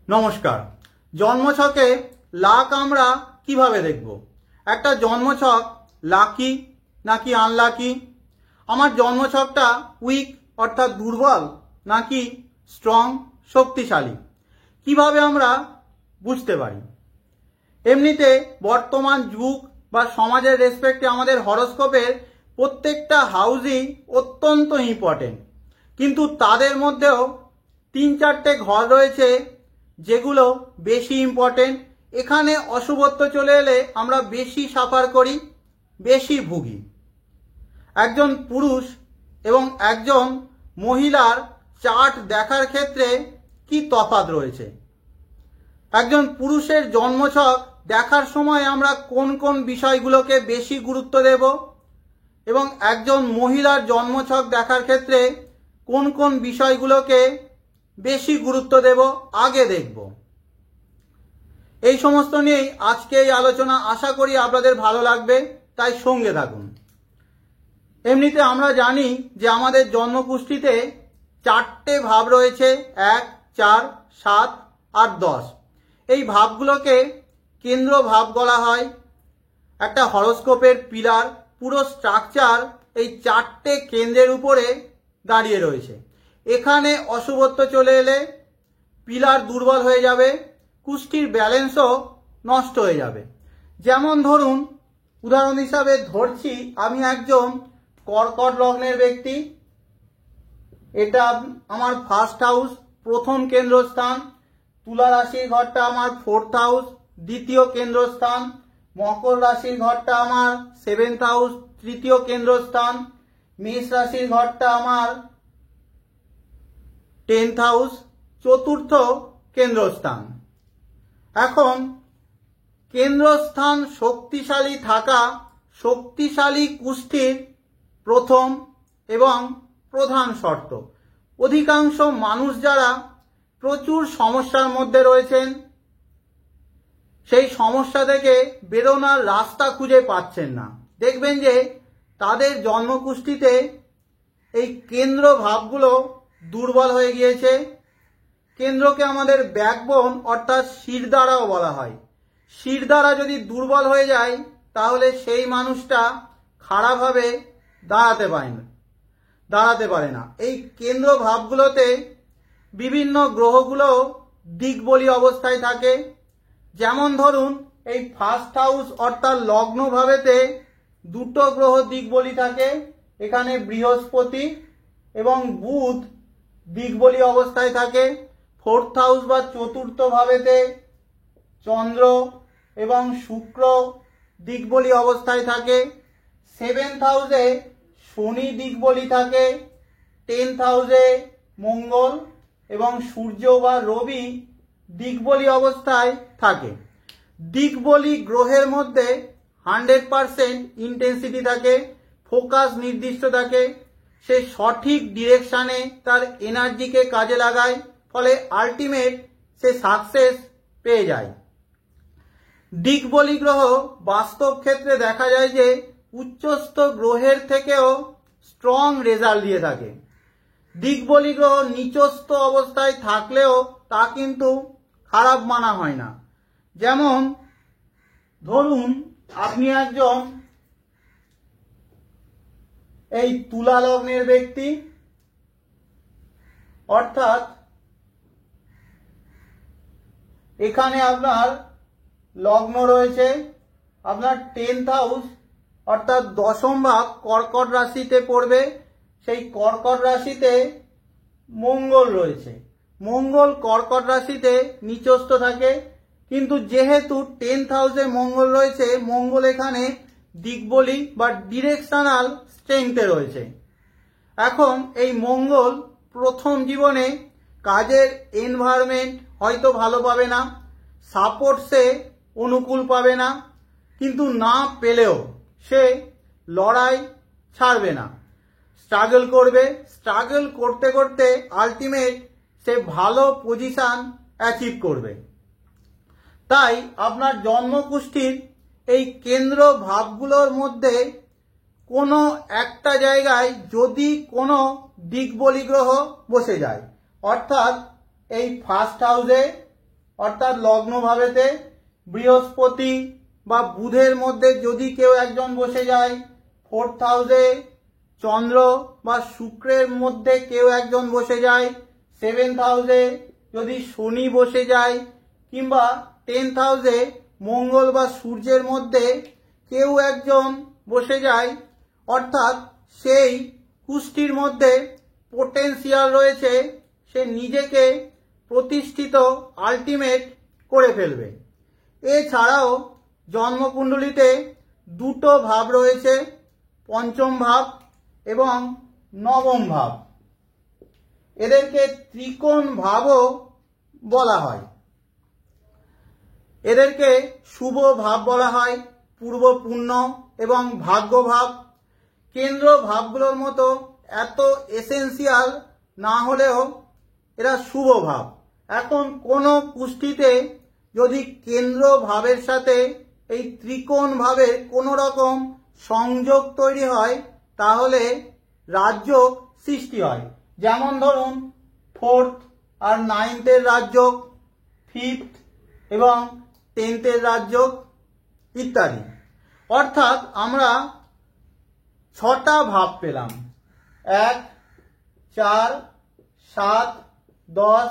নমস্কার। জন্মছকে লাক আমরা কিভাবে দেখব? একটা জন্মছক লাকি নাকি আনলাকি? আমার জন্মছকটা উইক অর্থাৎ দুর্বল নাকি স্ট্রং শক্তিশালী? কিভাবে আমরা বুঝতে পারি? এমনিতে বর্তমান যুগ বা সমাজের রেসপেক্টে আমাদের হরোস্কোপের প্রত্যেকটা হাউসই অত্যন্ত ইম্পর্টেন্ট, কিন্তু তাদের মধ্যেও 3-4টে ঘর রয়েছে যেগুলো বেশি ইম্পর্টেন্ট। এখানে অশুভত্ব চলে এলে আমরা বেশি সাফার করি, বেশি ভুগি। একজন পুরুষ এবং একজন মহিলার চার্ট দেখার ক্ষেত্রে কি তফাৎ রয়েছে? একজন পুরুষের জন্মছক দেখার সময় আমরা কোন কোন বিষয়গুলোকে বেশি গুরুত্ব দেব এবং একজন মহিলার জন্মছক দেখার ক্ষেত্রে কোন কোন বিষয়গুলোকে বেশি গুরুত্ব দেব আগে দেখব। এই সমস্ত নিয়েই আজকে এই আলোচনা। আশা করি আপনাদের ভালো লাগবে, তাই সঙ্গে থাকুন। এমনিতে আমরা জানি যে আমাদের জন্মকুষ্ঠিতে 4টে ভাব রয়েছে, 1, 4, 7 আর 10। এই ভাবগুলোকে কেন্দ্র ভাব বলা হয়। একটা হরোস্কোপের পিলার, পুরো স্ট্রাকচার এই 4টে কেন্দ্রের উপরে দাঁড়িয়ে রয়েছে। এখানে অশুভত্ব চলে এলে পিলার দুর্বল হয়ে যাবে, কুষ্ঠির ব্যালেন্সও নষ্ট হয়ে যাবে। যেমন ধরুন, উদাহরণ হিসাবে ধরছি আমি একজন কর্কট লগ্নের ব্যক্তি। এটা আমার ফার্স্ট হাউস, প্রথম কেন্দ্রস্থান। তুলা রাশির ঘরটা আমার 4th হাউস, দ্বিতীয় কেন্দ্রস্থান। মকর রাশির ঘরটা আমার 7th হাউস, তৃতীয় কেন্দ্রস্থান। মেষ রাশির ঘরটা আমার 10th হাউস, চতুর্থ কেন্দ্রস্থান। এখন কেন্দ্রস্থান শক্তিশালী থাকা শক্তিশালী কুষ্ঠির প্রথম এবং প্রধান শর্ত। অধিকাংশ মানুষ যারা প্রচুর সমস্যার মধ্যে রয়েছেন, সেই সমস্যা থেকে বেরোনোর রাস্তা খুঁজে পাচ্ছেন না, দেখবেন যে তাদের জন্মকুষ্ঠিতে এই কেন্দ্র ভাবগুলো দুর্বল হয়ে গিয়েছে। কেন্দ্রকে আমাদের ব্যাকবোন অর্থাৎ শিরদাঁড়াও বলা হয়। শিরদাঁড়া যদি দুর্বল হয়ে যায় তাহলে সেই মানুষটা খাড়াভাবে দাঁড়াতে পারে না। এই কেন্দ্র ভাবগুলোতে বিভিন্ন গ্রহগুলো দিকবলি অবস্থায় থাকে। যেমন ধরুন, এই ফার্স্ট হাউস অর্থাৎ লগ্ন ভাবেতে 2টো গ্রহ দিকবলি থাকে। এখানে বৃহস্পতি এবং বুধ দিকবলি অবস্থায় থাকে। 4th হাউস বা চতুর্থ ভাবেতে চন্দ্র এবং শুক্র দিকবলি অবস্থায় থাকে। 7th হাউসে শনি দিকবলি থাকে। 10th হাউসে মঙ্গল এবং সূর্য বা রবি দিকবলি অবস্থায় থাকে। দিকবলি গ্রহের মধ্যে 100% ইন্টেন্সিটি থাকে, ফোকাস নির্দিষ্ট থাকে। সে সঠিক ডিরেকশানে তার এনার্জিকে কাজে লাগায়, ফলে আলটিমেট সে সাকসেস পেয়ে যায়। দিকবলি গ্রহ বাস্তব ক্ষেত্রে দেখা যায় যে উচ্চস্থ গ্রহের থেকেও স্ট্রং রেজাল্ট দিয়ে থাকে। দিকবলি গ্রহ নিচস্থ অবস্থায় থাকলেও তা কিন্তু খারাপ মানা হয় না। যেমন ধরুন, আপনি একজন এই তুলা লগ্নের ব্যক্তি, অর্থাৎ এখানে আপনার লগ্ন রয়েছে, আপনার 10th হাউস অর্থাৎ দশম ভাব কর্কট রাশিতে পড়বে। সেই কর্কট রাশিতে মঙ্গল রয়েছে। মঙ্গল কর্কট রাশিতে নিচস্থ থাকে, কিন্তু যেহেতু 10th হাউসে মঙ্গল রয়েছে, মঙ্গল এখানে দিকবলি বা ডিরেকশনাল স্ট্রেংথে রয়েছে। এখন এই মঙ্গল প্রথম জীবনে কাজের এনভায়রনমেন্ট হয়তো ভালো পাবে না, সাপোর্ট সে অনুকূল পাবে না, কিন্তু না পেলেও সে লড়াই ছাড়বে না, স্ট্রাগল করবে। স্ট্রাগল করতে করতে আলটিমেট সে ভালো পজিশন অ্যাচিভ করবে। তাই আপনার জন্মকুষ্ঠির এই কেন্দ্র ভাবগুলোর মধ্যে কোনো একটা জায়গায় যদি কোনো দিকবলি গ্রহ বসে যায়, অর্থাৎ এই ফার্স্ট হাউসে অর্থাৎ লগ্ন ভাবেতে বৃহস্পতি বা বুধের মধ্যে যদি কেউ একজন বসে যায়, 4th হাউসে চন্দ্র বা শুক্রের মধ্যে কেউ একজন বসে যায়, 7th হাউসে যদি শনি বসে যায়, কিংবা 10th হাউসে মঙ্গল বা সূর্যের মধ্যে কেউ একজন বসে যায়, অর্থাৎ সেই কুষ্টির মধ্যে পোটেনশিয়াল রয়েছে, সে নিজেকে প্রতিষ্ঠিত আলটিমেট করে ফেলবে। এছাড়াও জন্মকুণ্ডলিতে দুটো ভাব রয়েছে, পঞ্চম ভাব এবং নবম ভাব। এদেরকে ত্রিকোণ ভাবও বলা হয়। এদেরকে শুভ ভাব বলা হয়, পূর্ব পুণ্য এবং ভাগ্য ভাব। কেন্দ্র ভাবগুলোর মতো এত এসেন্সিয়াল না হলেও এরা শুভ ভাব। এখন কোনো কুষ্টিতে যদি কেন্দ্র ভাবের সাথে এই ত্রিকোণ ভাবের কোনো রকম সংযোগ তৈরি হয়, তাহলে রাজযোগ সৃষ্টি হয়। যেমন ধরুন 4th আর 9th-এর রাজযোগ, 5th এবং 10th-এর রাজযোগ ইত্যাদি। অর্থাৎ আমরা 6টা ভাব পেলাম, 1, 4, 7, 10,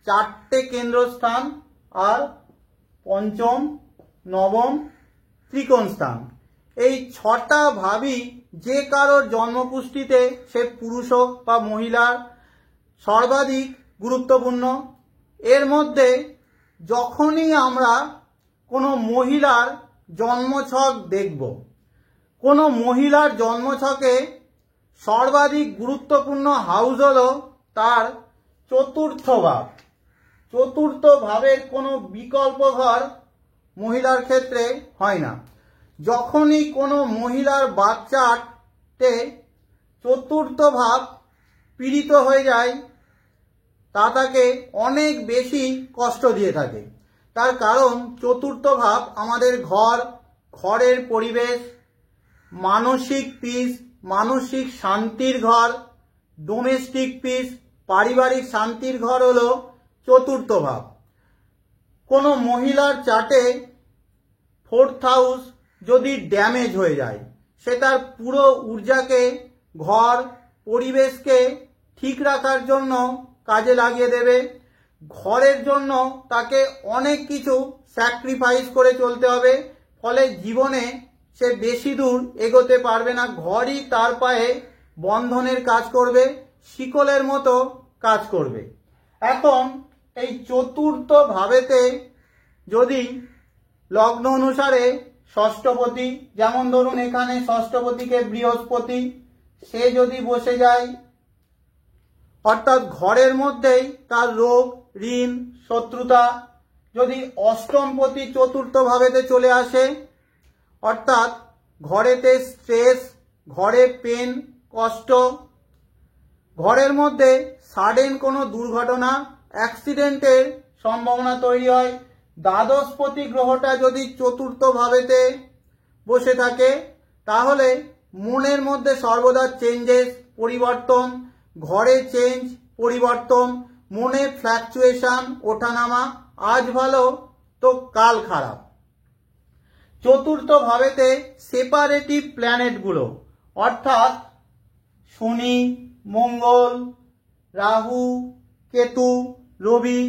4টে কেন্দ্রস্থান আর পঞ্চম নবম ত্রিকোণ স্থান। এই 6টা ভাবই যে কারোর জন্মকুষ্ঠিতে, সে পুরুষ হোক বা মহিলার, সর্বাধিক গুরুত্বপূর্ণ। এর মধ্যে যখনই আমরা কোনো মহিলার জন্মছক দেখব, কোনো মহিলার জন্মছকে সর্বাধিক গুরুত্বপূর্ণ হাউস হলো তার 4th ভাব। 4th ভাবের কোনো বিকল্প ঘর মহিলার ক্ষেত্রে হয় না। যখনই কোনো মহিলার বাচ্চাতে 4th ভাব পীড়িত হয়ে যায়, তা তাকে অনেক বেশি কষ্ট দিয়ে থাকে। তার কারণ 4th ভাব আমাদের ঘরের পরিবেশ, মানসিক পিস, মানসিক শান্তির ঘর, ডোমেস্টিক পিস, পারিবারিক শান্তির ঘর হলো 4th ভাব। কোনো মহিলার চার্টে 4th হাউস যদি ড্যামেজ হয়ে যায়, সে তার পুরো ঊর্জাকে ঘর পরিবেশকে ঠিক রাখার জন্য কাজে লাগিয়ে দেবে। ঘরের জন্য তাকে অনেক কিছু স্যাক্রিফাইস করে চলতে হবে, ফলে জীবনে সে বেশি দূর এগোতে পারবে না। ঘরই তার পায়ে বন্ধনের কাজ করবে, শিকলের মতো কাজ করবে। এখন এই 4th ভাবেতে যদি লগ্ন অনুসারে ষষ্ঠপতি, যেমন ধরুন এখানে ষষ্ঠপতিকে বৃহস্পতি, সে যদি বসে যায়, অর্থাৎ ঘরের মধ্যেই তার রোগ, ঋণ, শত্রুতা। যদি অষ্টমপতি 4th ভাবেতে চলে আসে, অর্থাৎ ঘরেতে স্ট্রেস, ঘরে পেন, কষ্ট, ঘরের মধ্যে সাডেন কোনো দুর্ঘটনা, অ্যাক্সিডেন্টের সম্ভাবনা তৈরি হয়। দ্বাদশপতি গ্রহটা যদি 4th ভাবেতে বসে থাকে, তাহলে মনের মধ্যে সর্বদা চেঞ্জেস, পরিবর্তন, ঘরে চেঞ্জ, পরিবর্তন, মনে ফ্ল্যাকচুয়েশন, ওঠানামা, আজ ভালো তো কাল খারাপ। 4th ভাবেতে সেপারেটিভ প্ল্যানেটগুলো, অর্থাৎ শনি, মঙ্গল, রাহু, কেতু, রবি,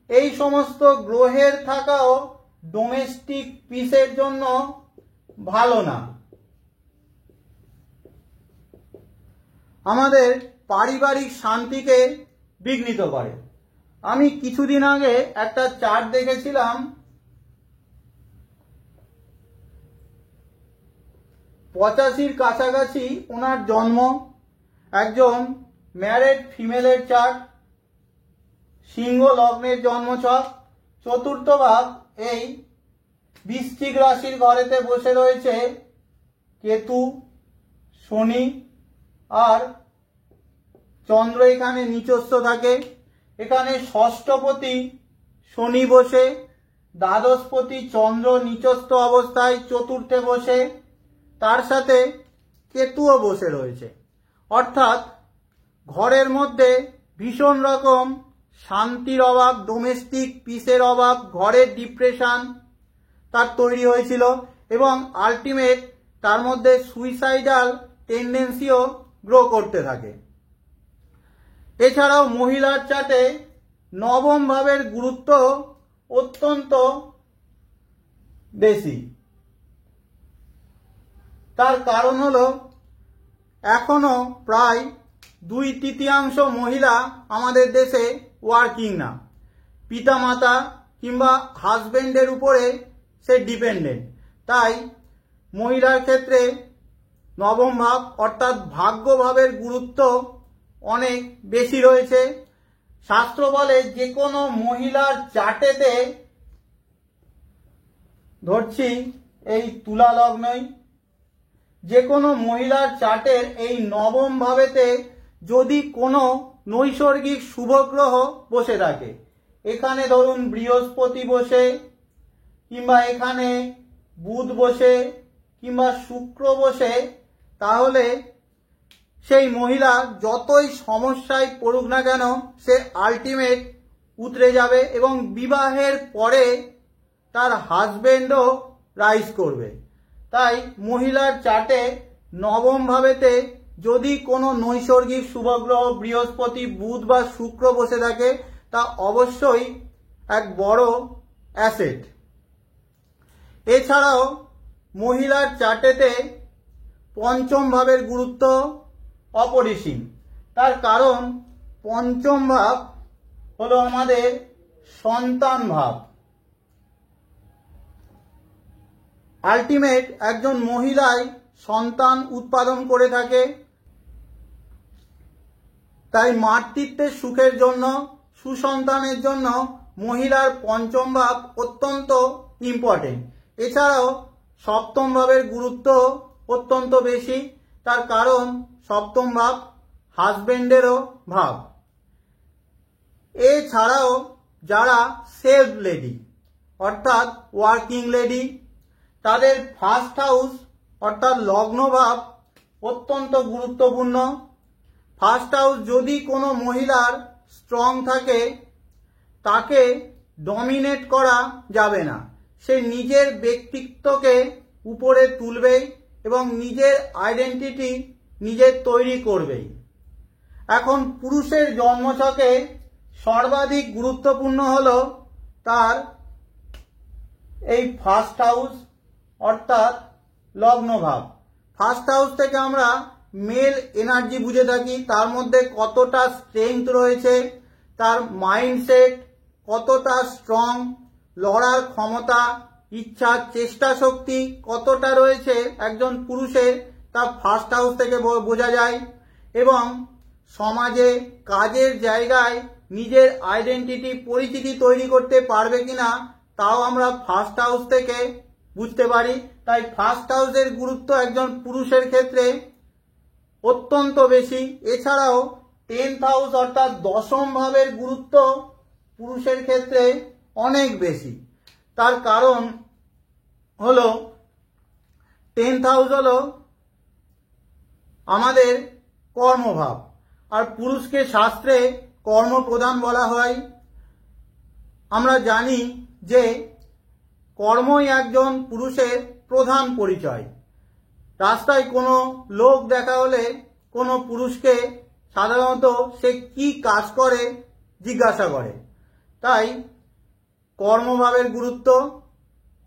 এই সমস্ত গ্রহের থাকাও ডোমেস্টিক পিসের জন্য ভালো না। আমাদের পারিবারিক শান্তিকে বিঘ্নিত করে। আমি কিছুদিন আগে একটা চার্ট দেখেছিলাম, 85-র কাছাকাছি ওনার জন্ম, একজন ম্যারেড ফিমেলের চার্ট, সিংহ লগ্নের জন্মছক, 4th ভাব এই বৃশ্চিক রাশির ঘরেতে বসে রয়েছে কেতু, শনি আর চন্দ্র এখানে নিচস্থ থাকে। এখানে ষষ্ঠপতি শনি বসে, দ্বাদশপতি চন্দ্র নিচস্থ অবস্থায় 4th বসে, তার সাথে কেতুও বসে রয়েছে। অর্থাৎ ঘরের মধ্যে ভীষণ রকম শান্তির অভাব, ডোমেস্টিক পিসের অভাব, ঘরের ডিপ্রেশন তার তৈরি হয়েছিল এবং আলটিমেট তার মধ্যে সুইসাইডাল টেন্ডেন্সিও গ্রো করতে থাকে। এছাড়াও মহিলার চার্টে নবম ভাবের গুরুত্ব অত্যন্ত বেশি। তার কারণ হলো এখনো প্রায় 2/3 মহিলা আমাদের দেশে ওয়ার্কিং না, পিতামাতা কিংবা হাজবেন্ডের উপরে সে ডিপেন্ডেন্ট। তাই মহিলার ক্ষেত্রে নবম ভাব অর্থাৎ ভাগ্যভাবের গুরুত্ব অনেক বেশি রয়েছে। শাস্ত্র বলে যে কোনো মহিলার চার্টেতে, ধরছি এই তুলা লগ্নই, যে কোনো মহিলার চার্টের এই নবম ভাবেতে যদি কোনো নৈসর্গিক শুভগ্রহ বসে থাকে, এখানে ধরুন বৃহস্পতি বসে কিংবা এখানে বুধ বসে কিংবা শুক্র বসে, তাহলে সেই মহিলা যতই সমস্যায় পড়ুক না কেন সে আলটিমেট উতরে যাবে এবং বিবাহের পরে তার হাজবেন্ডও রাইজ করবে। তাই মহিলার চার্টে নবম ভাবেতে যদি কোনো নৈসর্গিক শুভগ্রহ বৃহস্পতি, বুধ বা শুক্র বসে থাকে তা অবশ্যই এক বড় অ্যাসেট। এছাড়াও মহিলার চার্টেতে পঞ্চম ভাবের গুরুত্ব অপরিসীম। তার কারণ পঞ্চম ভাব হলো আমাদের সন্তান ভাব। আলটিমেট একজন মহিলাই সন্তান উৎপাদন করে থাকে, তাই মাতৃত্বের সুখের জন্য, সুসন্তানের জন্য মহিলার পঞ্চম ভাব অত্যন্ত ইম্পর্টেন্ট। এছাড়াও সপ্তম ভাবের গুরুত্ব অত্যন্ত বেশি। তার কারণ সপ্তম ভাব হাজবেন্ডেরও ভাব। এছাড়াও যারা সেলফ লেডি অর্থাৎ ওয়ার্কিং লেডি, তাদের ফার্স্ট হাউস অর্থাৎ লগ্ন ভাব অত্যন্ত গুরুত্বপূর্ণ। ফার্স্ট হাউস যদি কোনো মহিলার স্ট্রং থাকে, তাকে ডমিনেট করা যাবে না। সে নিজের ব্যক্তিত্বকে উপরে তুলবেই এবং নিজের আইডেন্টিটি নিজের তৈরি করবেই। এখন পুরুষের জন্মছকে সর্বাধিক গুরুত্বপূর্ণ হলো তার এই ফার্স্ট হাউস অর্থাৎ লগ্ন ভাব। ফার্স্ট হাউস থেকে আমরা মেল এনার্জি বুঝে থাকি, তার মধ্যে কতটা স্ট্রেংথ রয়েছে, তার মাইন্ডসেট কতটা স্ট্রং, লড়ার ক্ষমতা, ইচ্ছা, চেষ্টা শক্তি কতটা রয়েছে একজন পুরুষের, তা ফার্স্ট হাউস থেকে বোঝা যায়। এবং সমাজে, কাজের জায়গায় নিজের আইডেন্টিটি, পরিচিতি তৈরি করতে পারবে কিনা তাও আমরা ফার্স্ট হাউস থেকে বুঝতে পারি। তাই ফার্স্ট হাউসের গুরুত্ব একজন পুরুষের ক্ষেত্রে অত্যন্ত বেশি। এছাড়াও 10th হাউস অর্থাৎ দশম ভাবের গুরুত্ব পুরুষের ক্ষেত্রে অনেক বেশি। তার কারণ হলো 10th হাউস হলো আমাদের কর্মভাব, আর পুরুষকে শাস্ত্রে কর্মপ্রধান বলা হয়। আমরা জানি যে কর্মই একজন পুরুষের প্রধান পরিচয়। রাস্তায় কোনো লোক দেখা হলে কোনো পুরুষকে সাধারণত সে কি কাজ করে জিজ্ঞাসা করে। তাই কর্মভাবের গুরুত্ব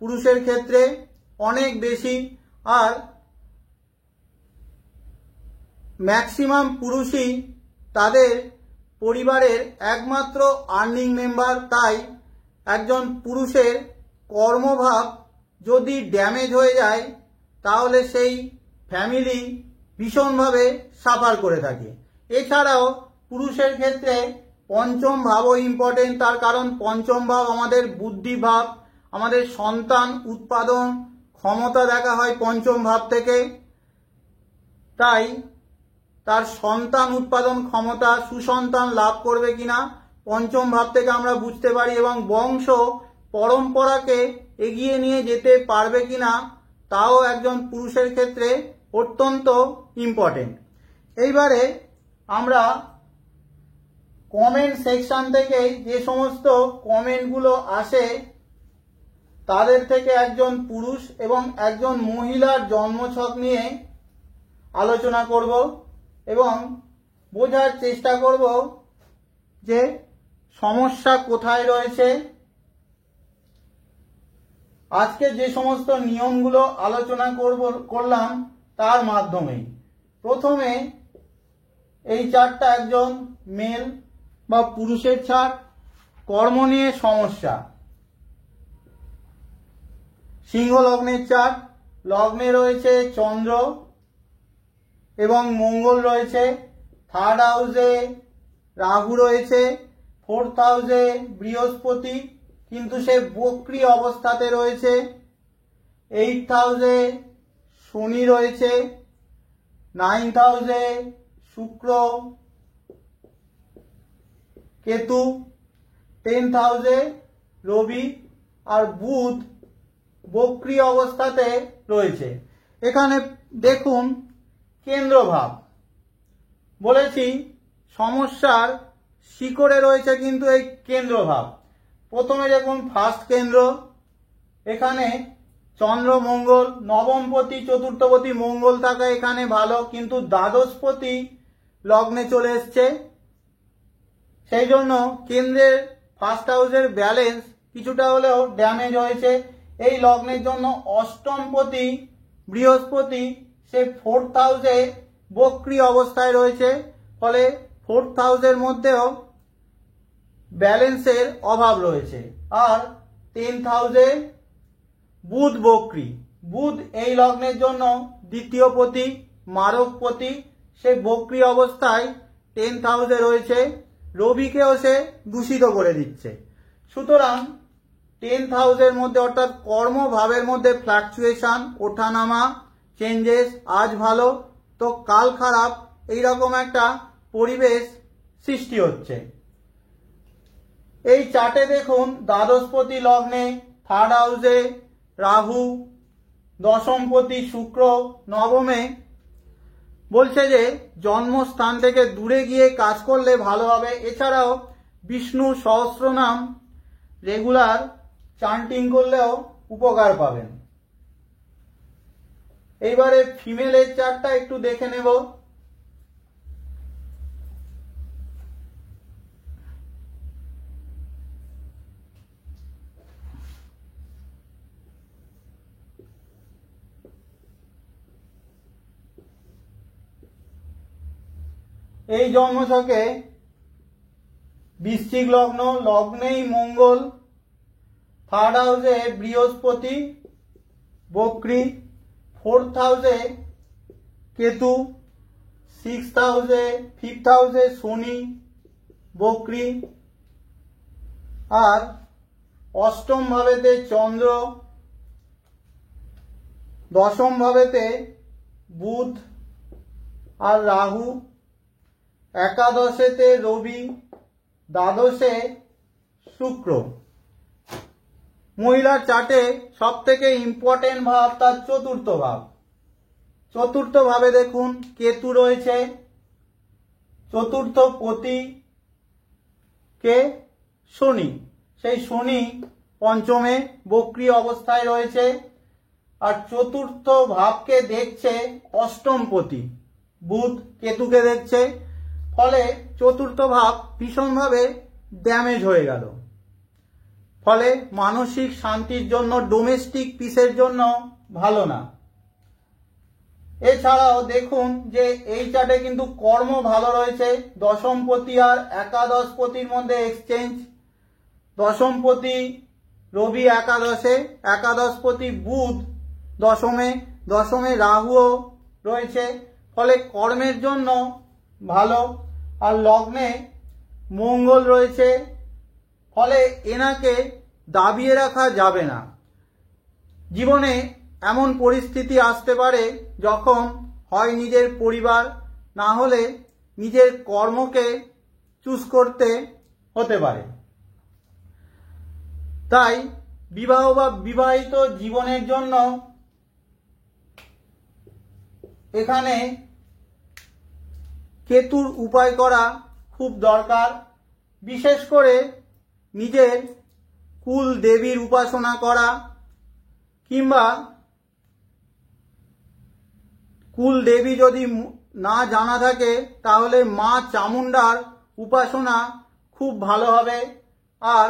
পুরুষের ক্ষেত্রে অনেক বেশি। আর ম্যাক্সিমাম পুরুষই তাদের পরিবারের একমাত্র আর্নিং মেম্বার। তাই একজন পুরুষের কর্মভাব যদি ড্যামেজ হয়ে যায় তাহলে সেই ফ্যামিলি ভীষণভাবে সাফার করে থাকে। এছাড়াও পুরুষের ক্ষেত্রে পঞ্চম ভাবও ইম্পর্টেন্ট। তার কারণ পঞ্চম ভাব আমাদের বুদ্ধি ভাব, আমাদের সন্তান উৎপাদন ক্ষমতা দেখা হয় পঞ্চম ভাব থেকে। তাই তার সন্তান উৎপাদন ক্ষমতা, সুসন্তান লাভ করবে কিনা পঞ্চম ভাব থেকে আমরা বুঝতে পারি, এবং বংশ পরম্পরাকে এগিয়ে নিয়ে যেতে পারবে কিনা তাও একজন পুরুষের ক্ষেত্রে অত্যন্ত ইম্পর্টেন্ট। এইবারে আমরা কমেন্ট সেকশন থেকে যে সমস্ত কমেন্টগুলো আসে তাদের থেকে একজন পুরুষ এবং একজন মহিলার জন্মছক নিয়ে আলোচনা করব এবং বোঝার চেষ্টা করব যে সমস্যা কোথায় রয়েছে। আজকে যে সমস্ত নিয়মগুলো আলোচনা করলাম তার মাধ্যমে প্রথমে এই চার্টটা একজন মেল বা পুরুষের চার্ট। কর্ম নিয়ে সমস্যা, সিংহ লগ্নের চার্ট। লগ্নে রয়েছে চন্দ্র এবং মঙ্গল রয়েছে, থার্ড হাউসে রাহু রয়েছে, ফোর্থ হাউসে বৃহস্পতি কিন্তু সে বক্রী অবস্থাতে রয়েছে, এইথ হাউসে শনি রয়েছে, নাইন্থ হাউসে শুক্র কেতু, 10th হাউসে রবি আর বুধ বক্রী অবস্থাতে রয়েছে। এখানে দেখুন কেন্দ্রভাব বলেছি, সমস্যার শিকড়ে রয়েছে কিন্তু এই কেন্দ্রভাব। প্রথমে দেখুন ফার্স্ট কেন্দ্র, এখানে চন্দ্র মঙ্গল, নবমপতি চতুর্থপতি মঙ্গল থাকা এখানে ভালো, কিন্তু দ্বাদশপতি লগ্নে চলে এসছে, সেই জন্য কেন্দ্রের ফার্স্ট হাউসের ব্যালেন্স কিছুটা হলেও ড্যামেজ হয়েছে। এই লগ্নের জন্য অষ্টমপতি বৃহস্পতি সে ফোর্থ হাউসে বক্রী অবস্থায় রয়েছে, ফলে ফোর্থ হাউসের মধ্যেও ব্যালেন্সের অভাব রয়েছে। আর 10th হাউসে বুধ বক্রী, বুধ এই লগ্নের জন্য দ্বিতীয় পতি মারকপতি, সে বক্রী অবস্থায় 10th হাউসে রয়েছে, রবিকেও সে দূষিত করে দিচ্ছে। সুতরাং 10th হাউসের মধ্যে অর্থাৎ কর্মভাবের মধ্যে ফ্লাকচুয়েশন, ওঠানামা, চেঞ্জেস, আজ ভালো তো কাল খারাপ, এইরকম একটা পরিবেশ সৃষ্টি হচ্ছে। এই চার্টে দেখুন দ্বাদশপতি লগ্নে থার্ড হাউসে রাহু, দশমপতি শুক্র নবমে, বলছে যে জন্মস্থান থেকে দূরে গিয়ে কাজ করলে ভালো হবে। এছাড়াও বিষ্ণু সহস্রনাম রেগুলার চান্টিং করলেও উপকার পাবেন। এইবারে ফিমেলের চার্টটা একটু দেখে নেব। এই জন্মছকে বৃশ্চিক লগ্ন, লগ্নেই মঙ্গল, থার্ড হাউসে বৃহস্পতি বক্রী, ফোর্থ হাউসে কেতু, 6th হাউসে 5th হাউসে শনি বক্রী, আর অষ্টম ভাবেতে চন্দ্র, দশম ভাবেতে বুধ আর রাহু, একাদশেতে রবি, দ্বাদশে শুক্র। মহিলার চার্টে সব থেকে ইম্পর্টেন্ট ভাব তার চতুর্থ ভাব। চতুর্থ ভাবে দেখুন কেতু রয়েছে, চতুর্থ পতি কে শনি, সেই শনি পঞ্চমে বক্রী অবস্থায় রয়েছে, আর চতুর্থ ভাবকে দেখছে অষ্টমপতি বুধ কেতুকে দেখছে, ফলে চতুর্থ ভাব ভীষণভাবে ড্যামেজ হয়ে গেল। ফলে মানসিক শান্তির জন্য, ডোমেস্টিক পিসের জন্য ভালো না। এছাড়াও দেখুন যে এই চার্টে কিন্তু কর্ম ভালো রয়েছে, দশমপতি আর একাদশপতির মধ্যে এক্সচেঞ্জ, দশমপতি রবি একাদশে, একাদশপতি বুধ দশমে, দশমে রাহুও রয়েছে, ফলে কর্মের জন্য ভালো। আর লগ্নে মঙ্গল রয়েছে, ফলে এনাকে দাবিয়ে রাখা যাবে না। জীবনে এমন পরিস্থিতি আসতে পারে যখন হয় নিজের পরিবার, না হলে নিজের কর্মকে চুজ করতে হতে পারে। তাই বিবাহ বা বিবাহিত জীবনের জন্য এখানে কেতুর উপায় করা খুব দরকার। বিশেষ করে নিজের কুল দেবীর উপাসনা করা কিংবা কুল দেবী যদি না জানা থাকে তাহলে মা চামুন্ডার উপাসনা খুব ভালো হবে। আর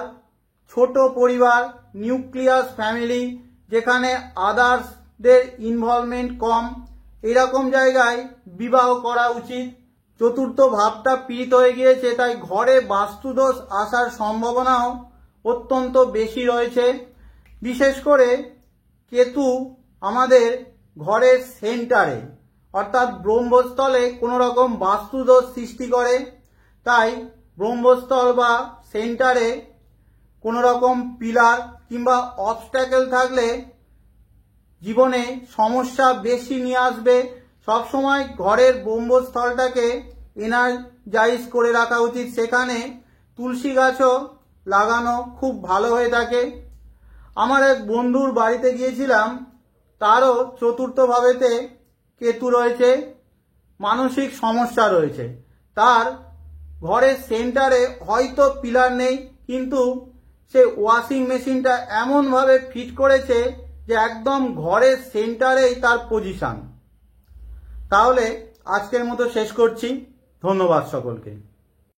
ছোট পরিবার, নিউক্লিয়াস ফ্যামিলি, যেখানে আদার্সদের ইনভলভমেন্ট কম, এরকম জায়গায় বিবাহ করা উচিত। চতুর্থ ভাবটা পীড়িত হয়ে গিয়েছে, তাই ঘরে বাস্তুদোষ আসার সম্ভাবনাও অত্যন্ত বেশি রয়েছে। বিশেষ করে কেতু আমাদের ঘরের সেন্টারে অর্থাৎ ব্রহ্মস্থলে কোনো রকম বাস্তুদোষ সৃষ্টি করে। তাই ব্রহ্মস্থল বা সেন্টারে কোনো রকম পিলার কিংবা অবস্ট্যাকেল থাকলে জীবনে সমস্যা বেশি নিয়ে আসবে। সবসময় ঘরের ব্রহ্মস্থলটাকে এনার্জাইজ করে রাখা উচিত। সেখানে তুলসী গাছও লাগানো খুব ভালো হয়ে থাকে। আমার এক বন্ধুর বাড়িতে গিয়েছিলাম, তারও চতুর্থ ভাবেতে কেতু রয়েছে, মানসিক সমস্যা রয়েছে। তার ঘরের সেন্টারে হয়তো পিলার নেই, কিন্তু সে ওয়াশিং মেশিনটা এমনভাবে ফিট করেছে যে একদম ঘরের সেন্টারেই তার পজিশন। তাহলে আজকের মতো শেষ করছি। ধন্যবাদ সকলকে।